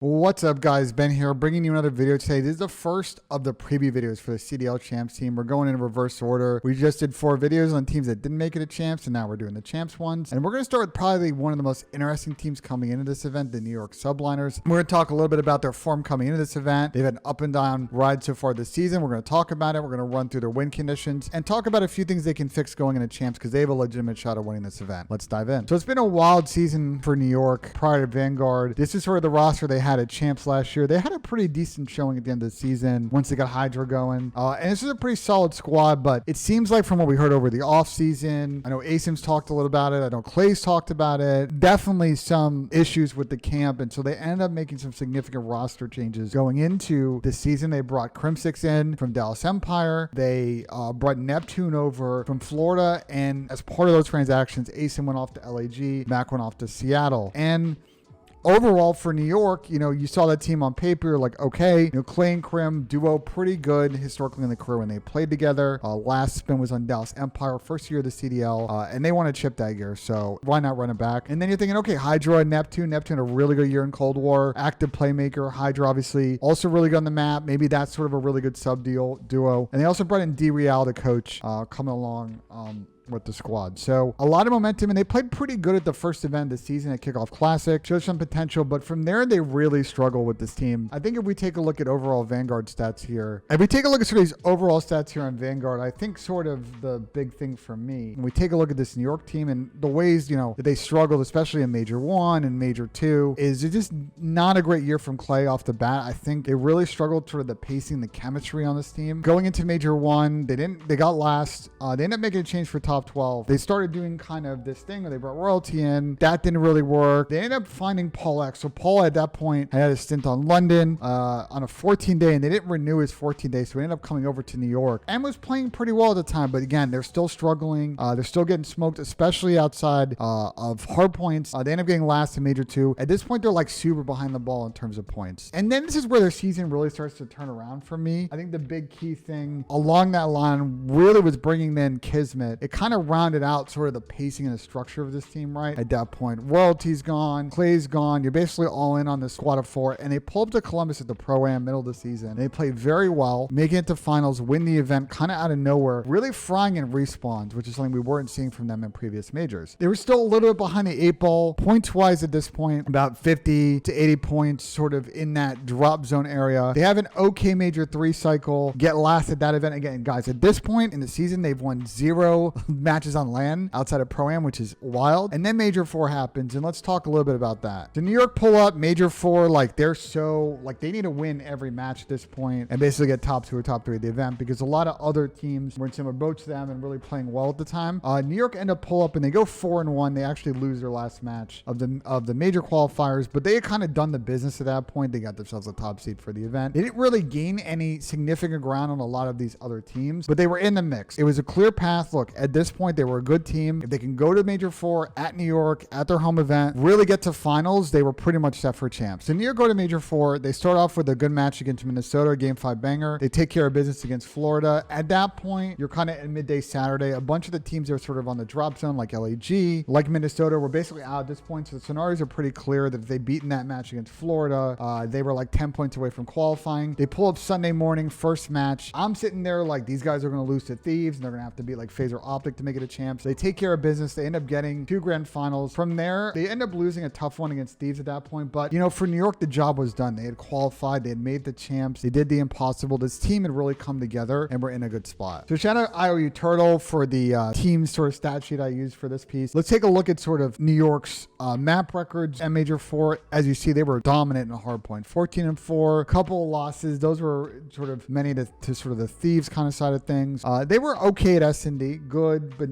What's up, guys? Ben here, bringing you another video today. This is the first of the preview videos for the CDL Champs team. We're going in reverse order. We just did 4 videos on teams that didn't make it to Champs, and now we're doing the Champs ones. And we're going to start with probably one of the most interesting teams coming into this event, the New York Subliners. We're going to talk a little bit about their form coming into this event. They've had an up and down ride so far this season. We're going to talk about it. We're going to run through their win conditions and talk about a few things they can fix going into Champs because they have a legitimate shot at winning this event. Let's dive in. So it's been a wild season for New York prior to Vanguard. This is sort of the roster they had at Champs last year. They had a pretty decent showing at the end of the season once they got Hydra going. And this is a pretty solid squad, but it seems like from what we heard over the offseason, I know Asim's talked a little about it. I know Clay's talked about it. Definitely some issues with the camp. And so they ended up making some significant roster changes going into the season. They brought Crimsix in from Dallas Empire. They brought Neptune over from Florida. And as part of those transactions, Asim went off to LAG, Mac went off to Seattle. And overall for New York, you saw that team on paper, like, okay, Clay and Crim duo pretty good historically in the career when they played together. Last spin was on Dallas Empire, first year of the CDL, and they won a chip that year, so why not run it back? And then you're thinking, okay, Hydra and Neptune a really good year in Cold War, active playmaker. Hydra obviously also really good on the map. Maybe that's sort of a really good sub duo. And they also brought in D-Real, the coach, coming along with the squad. So a lot of momentum, and they played pretty good at the first event of the season at Kickoff Classic. Showed some potential, but from there they really struggle with this team. I think if we take a look at overall Vanguard stats here, if we take a look at sort of these overall stats here on Vanguard, I think sort of the big thing for me, when we take a look at this New York team and the ways, that they struggled, especially in Major 1 and Major 2, is it just not a great year from Clay off the bat. I think they really struggled sort of the pacing, the chemistry on this team. Going into Major 1, they got last. They ended up making a change for top 12. They started doing kind of this thing where they brought royalty in. That didn't really work. They ended up finding Paul X. So Paul at that point had a stint on London on a 14-day, and they didn't renew his 14-day, so he ended up coming over to New York and was playing pretty well at the time. But again, they're still struggling. They're still getting smoked, especially outside of hard points. They end up getting last in Major 2. At this point, they're like super behind the ball in terms of points. And then this is where their season really starts to turn around for me. I think the big key thing along that line really was bringing in Kismet. It kind of rounded out sort of the pacing and the structure of this team, right? At that point, royalty's gone, Clay's gone. You're basically all in on the squad of 4, and they pull up to Columbus at the Pro-Am middle of the season. They play very well, making it to finals, win the event kind of out of nowhere, really frying in respawns, which is something we weren't seeing from them in previous majors. They were still a little bit behind the 8 ball, points-wise at this point, about 50 to 80 points, sort of in that drop zone area. They have an okay Major 3 cycle, get last at that event. Again, guys, at this point in the season, they've won 0 matches on land outside of Pro-Am, which is wild. And then Major 4 happens, and let's talk a little bit about that. The New York pull up Major 4, they need to win every match at this point and basically get top 2 or top 3 of the event, because a lot of other teams were in similar boats to them and really playing well at the time. New York end up pull up and they go 4-1. They actually lose their last match of the major qualifiers, but they had kind of done the business at that point. They got themselves a top seed for the event. They didn't really gain any significant ground on a lot of these other teams, but they were in the mix. It was a clear path. Look, at this point, they were a good team. If they can go to Major 4 at New York, at their home event, really get to finals, they were pretty much set for champs. So New York go to Major 4. They start off with a good match against Minnesota, Game 5 banger. They take care of business against Florida. At that point, you're kind of at midday Saturday. A bunch of the teams are sort of on the drop zone, like LAG, like Minnesota, were basically out at this point. So the scenarios are pretty clear that if they beaten that match against Florida, they were like 10 points away from qualifying. They pull up Sunday morning, first match. I'm sitting there like, these guys are going to lose to Thieves, and they're going to have to beat like FaZe or Optic to make it a champ. So they take care of business. They end up getting 2 grand finals. From there, they end up losing a tough one against Thieves at that point. But, for New York, the job was done. They had qualified. They had made the champs. They did the impossible. This team had really come together, and we're in a good spot. So shout out IOU Turtle for the team sort of stat sheet I used for this piece. Let's take a look at sort of New York's map records and Major 4. As you see, they were dominant in a hard point. 14-4, a couple of losses. Those were sort of many to sort of the Thieves kind of side of things. They were okay at SND, good, but,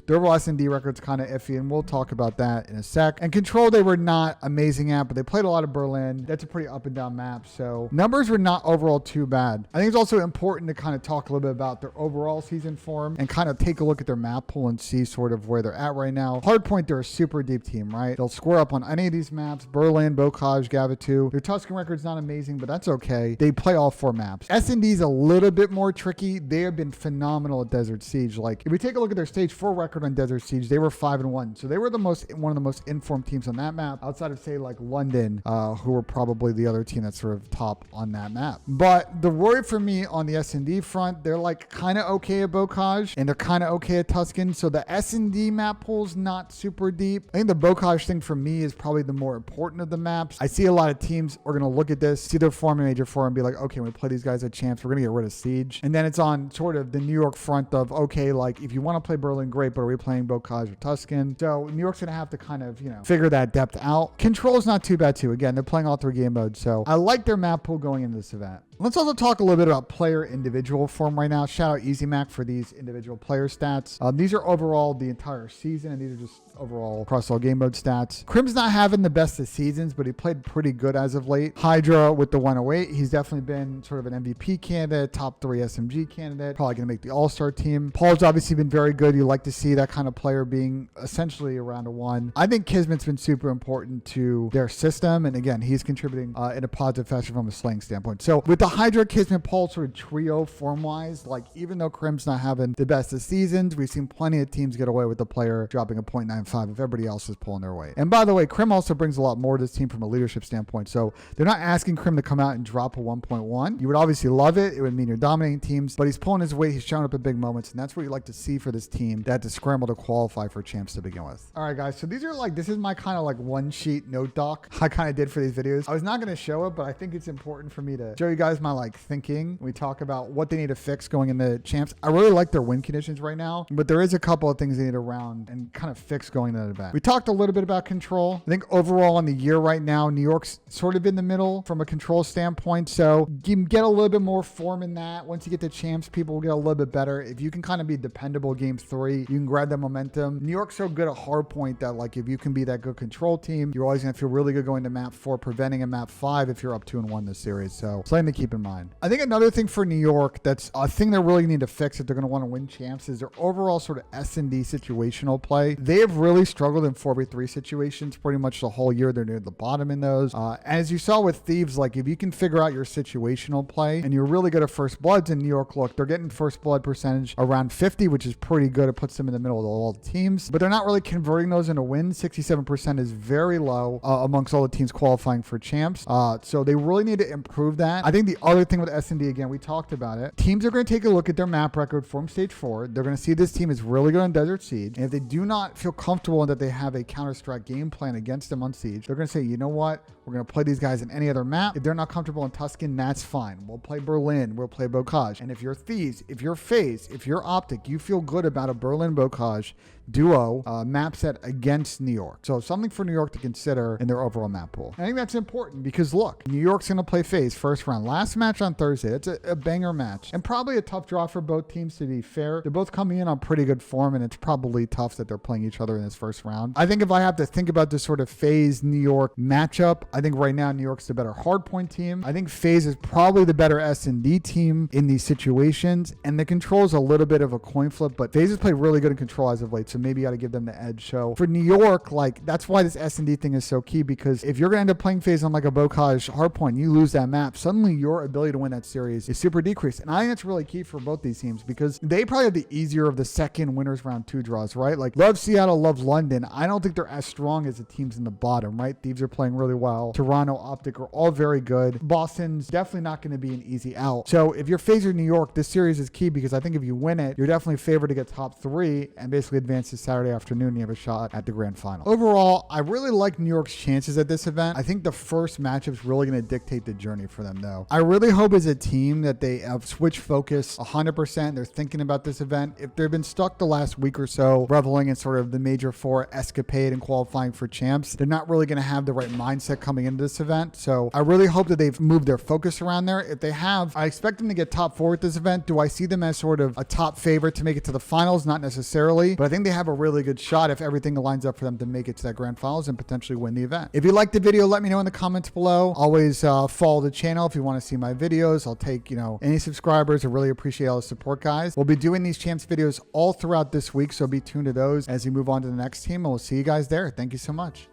their overall SND record's kind of iffy, and we'll talk about that in a sec. And Control, they were not amazing at, but they played a lot of Berlin. That's a pretty up and down map, so numbers were not overall too bad. I think it's also important to kind of talk a little bit about their overall season form and kind of take a look at their map pool and see sort of where they're at right now. Hardpoint, they're a super deep team, right? They'll square up on any of these maps. Berlin, Bocage, Gavitu. Their Tuscan record's not amazing, but that's okay. They play all 4 maps. SND's a little bit more tricky. They have been phenomenal at Desert Siege. Like, if we take take a look at their stage 4 record on Desert Siege, they were 5-1. So they were one of the most informed teams on that map, outside of, say, like London, who were probably the other team that's sort of top on that map. But the worry for me on the SND front, they're like kind of okay at Bocage, and they're kind of okay at Tuscan. So the SND map pool's not super deep. I think the Bocage thing for me is probably the more important of the maps. I see a lot of teams are going to look at this, see their form in Major 4 and be like, okay, when we play these guys at champs, we're going to get rid of Siege. And then it's on sort of the New York front of, okay, like if you want to play Berlin, great, but are we playing Bocage or Tuscan? So New York's going to have to kind of, figure that depth out. Control's not too bad too. Again, they're playing all 3 game modes. So I like their map pool going into this event. Let's also talk a little bit about player individual form right now. Shout out EasyMac for these individual player stats. These are overall the entire season, and these are just overall across all game mode stats. Crim's not having the best of seasons, but he played pretty good as of late. Hydra with the 108, he's definitely been sort of an MVP candidate, top 3 SMG candidate, probably going to make the all-star team. Paul's obviously been very good. You like to see that kind of player being essentially around a 1. I think Kismet's been super important to their system, and again, he's contributing in a positive fashion from a slaying standpoint. So with the Hydra, Kismet, Paul sort of trio form-wise, like even though Crim's not having the best of seasons, we've seen plenty of teams get away with the player dropping a 0.95 if everybody else is pulling their weight. And by the way, Crim also brings a lot more to this team from a leadership standpoint. So they're not asking Crim to come out and drop a 1.1. You would obviously love it. It would mean you're dominating teams, but he's pulling his weight. He's showing up at big moments, and that's what you like to see for this team that had to scramble to qualify for champs to begin with. All right, guys. So these are like, this is my kind of like one sheet note doc I kind of did for these videos. I was not going to show it, but I think it's important for me to show you guys my like thinking. We talk about what they need to fix going into champs. I really like their win conditions right now, but there is a couple of things they need to round and kind of fix going into that event. We talked a little bit about control. I think overall on the year right now, New York's sort of in the middle from a control standpoint. So you can get a little bit more form in that. Once you get to champs, people will get a little bit better. If you can kind of be dependable game 3, you can grab that momentum. New York's so good at hardpoint that like if you can be that good control team, you're always going to feel really good going to map 4, preventing a map 5 if you're up 2-1 this series. So something to keep in mind. I think another thing for New York that's a thing they really need to fix if they're going to want to win champs is their overall sort of S&D situational play. They have really struggled in 4v3 situations pretty much the whole year. They're near the bottom in those. As you saw with Thieves, like if you can figure out your situational play and you're really good at first bloods in New York, look, they're getting first blood percentage around 50, which is pretty good. It puts them in the middle of all the teams, but they're not really converting those into wins. 67% is very low amongst all the teams qualifying for champs. So they really need to improve that. I think the other thing with S&D, again, we talked about it. Teams are going to take a look at their map record from stage 4. They're going to see this team is really good on Desert Siege. And if they do not feel comfortable that they have a Counter-Strike game plan against them on Siege, they're going to say, you know what? We're going to play these guys in any other map. If they're not comfortable in Tuscan, that's fine. We'll play Berlin. We'll play Bocage. And if you're Thieves, if you're FaZe, if you're Optic, you feel good about a Berlin-Bocage duo map set against New York. So something for New York to consider in their overall map pool. I think that's important because look, New York's going to play FaZe first round. Last match on Thursday. It's a banger match and probably a tough draw for both teams, to be fair. They're both coming in on pretty good form, and it's probably tough that they're playing each other in this first round. I think if I have to think about this sort of FaZe New York matchup, I think right now New York's the better hardpoint team. I think FaZe is probably the better S&D team in these situations, and the control is a little bit of a coin flip, but FaZe has played really good in control as of late, so maybe you got to give them the edge. So for New York, like that's why this S&D thing is so key, because if you're going to end up playing FaZe on like a Bocage hardpoint, you lose that map, suddenly your ability to win that series is super decreased. And I think that's really key for both these teams because they probably have the easier of the second winners round 2 draws, right? Like love Seattle, love London. I don't think they're as strong as the teams in the bottom, right? Thieves are playing really well. Toronto, Optic are all very good. Boston's definitely not going to be an easy out. So if you're FaZe or New York, this series is key because I think if you win it, you're definitely favored to get top 3 and basically advance to Saturday afternoon. You have a shot at the grand final. Overall, I really like New York's chances at this event. I think the first matchup is really going to dictate the journey for them, though. I really hope as a team that they have switched focus 100%. They're thinking about this event. If they've been stuck the last week or so, reveling in sort of the Major 4 escapade and qualifying for champs, they're not really going to have the right mindset coming into this event. So I really hope that they've moved their focus around there. If they have, I expect them to get top 4 at this event. Do I see them as sort of a top favorite to make it to the finals? Not necessarily, but I think they have a really good shot if everything lines up for them to make it to that grand finals and potentially win the event. If you liked the video, let me know in the comments below. Always follow the channel if you want to see my videos. I'll take, any subscribers. I really appreciate all the support, guys. We'll be doing these champs videos all throughout this week, so be tuned to those as we move on to the next team, and we'll see you guys there. Thank you so much.